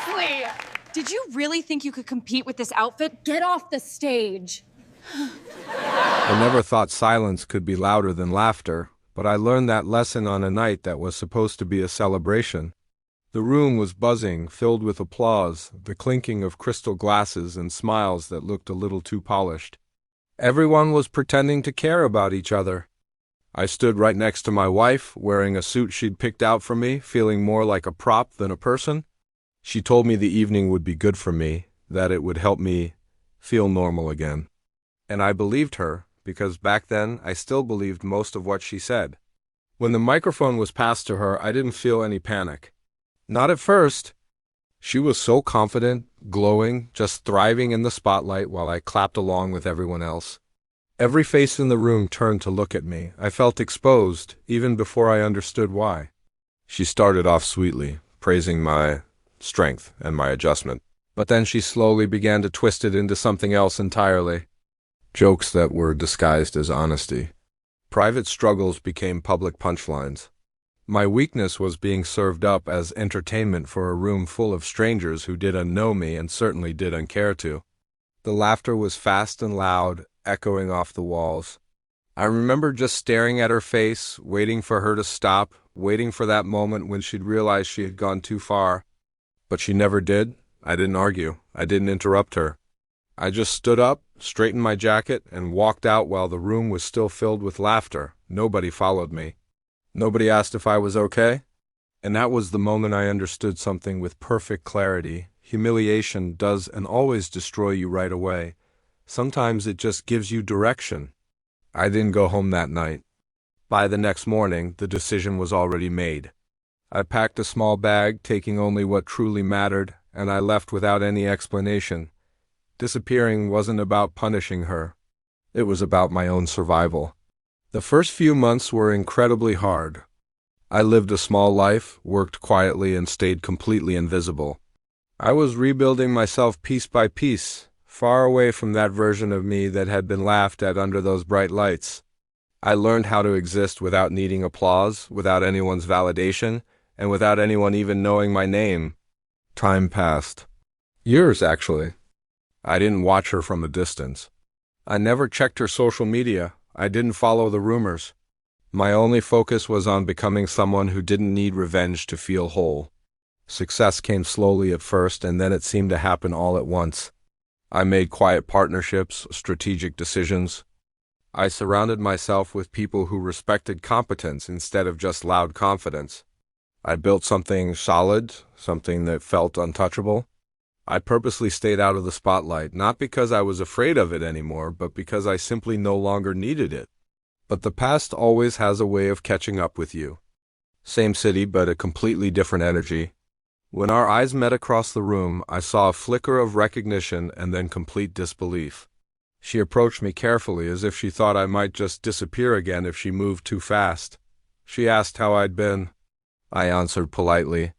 Seriously! Did you really think you could compete with this outfit? Get off the stage! I never thought silence could be louder than laughter, but I learned that lesson on a night that was supposed to be a celebration. The room was buzzing, filled with applause, the clinking of crystal glasses and smiles that looked a little too polished. Everyone was pretending to care about each other. I stood right next to my wife, wearing a suit she'd picked out for me, feeling more like a prop than a person. She told me the evening would be good for me, that it would help me feel normal again. And I believed her, because back then I still believed most of what she said. When the microphone was passed to her, I didn't feel any panic. Not at first. She was so confident, glowing, just thriving in the spotlight while I clapped along with everyone else. Every face in the room turned to look at me. I felt exposed, even before I understood why. She started off sweetly, praising my strength and my adjustment. But then she slowly began to twist it into something else entirely. Jokes that were disguised as honesty. Private struggles became public punchlines. My weakness was being served up as entertainment for a room full of strangers who didn't know me and certainly didn't care to. The laughter was fast and loud, echoing off the walls. I remember just staring at her face, waiting for her to stop, waiting for that moment when she'd realize she had gone too far. But she never did. I didn't argue. I didn't interrupt her. I just stood up, straightened my jacket, and walked out while the room was still filled with laughter. Nobody followed me. Nobody asked if I was okay. And that was the moment I understood something with perfect clarity. Humiliation does and always destroy you right away. Sometimes it just gives you direction. I didn't go home that night. By the next morning, the decision was already made. I packed a small bag, taking only what truly mattered, and I left without any explanation. Disappearing wasn't about punishing her. It was about my own survival. The first few months were incredibly hard. I lived a small life, worked quietly, and stayed completely invisible. I was rebuilding myself piece by piece, far away from that version of me that had been laughed at under those bright lights. I learned how to exist without needing applause, without anyone's validation, and without anyone even knowing my name. Time passed. Years, actually. I didn't watch her from a distance. I never checked her social media. I didn't follow the rumors. My only focus was on becoming someone who didn't need revenge to feel whole. Success came slowly at first, and then it seemed to happen all at once. I made quiet partnerships, strategic decisions. I surrounded myself with people who respected competence instead of just loud confidence. I built something solid, something that felt untouchable. I purposely stayed out of the spotlight, not because I was afraid of it anymore, but because I simply no longer needed it. But the past always has a way of catching up with you. Same city, but a completely different energy. When our eyes met across the room, I saw a flicker of recognition and then complete disbelief. She approached me carefully, as if she thought I might just disappear again if she moved too fast. She asked how I'd been. I answered politely.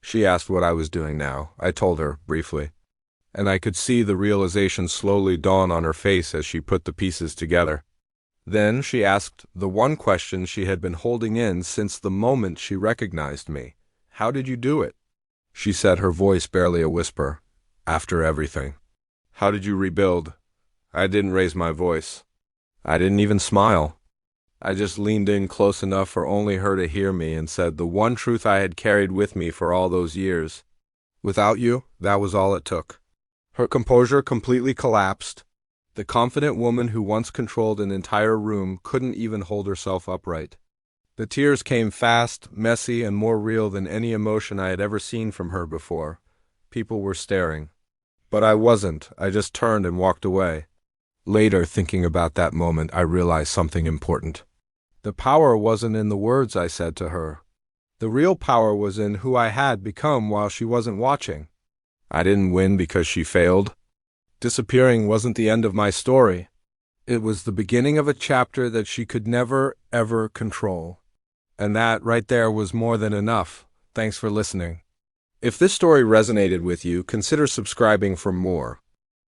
She asked what I was doing now. I told her, briefly. And I could see the realization slowly dawn on her face as she put the pieces together. Then she asked the one question she had been holding in since the moment she recognized me. How did you do it? She said, her voice barely a whisper. After everything. How did you rebuild? I didn't raise my voice. I didn't even smile. I just leaned in close enough for only her to hear me and said the one truth I had carried with me for all those years. Without you, that was all it took. Her composure completely collapsed. The confident woman who once controlled an entire room couldn't even hold herself upright. The tears came fast, messy, and more real than any emotion I had ever seen from her before. People were staring. But I wasn't. I just turned and walked away. Later, thinking about that moment, I realized something important. The power wasn't in the words I said to her. The real power was in who I had become while she wasn't watching. I didn't win because she failed. Disappearing wasn't the end of my story. It was the beginning of a chapter that she could never, ever control. And that, right there, was more than enough. Thanks for listening. If this story resonated with you, consider subscribing for more.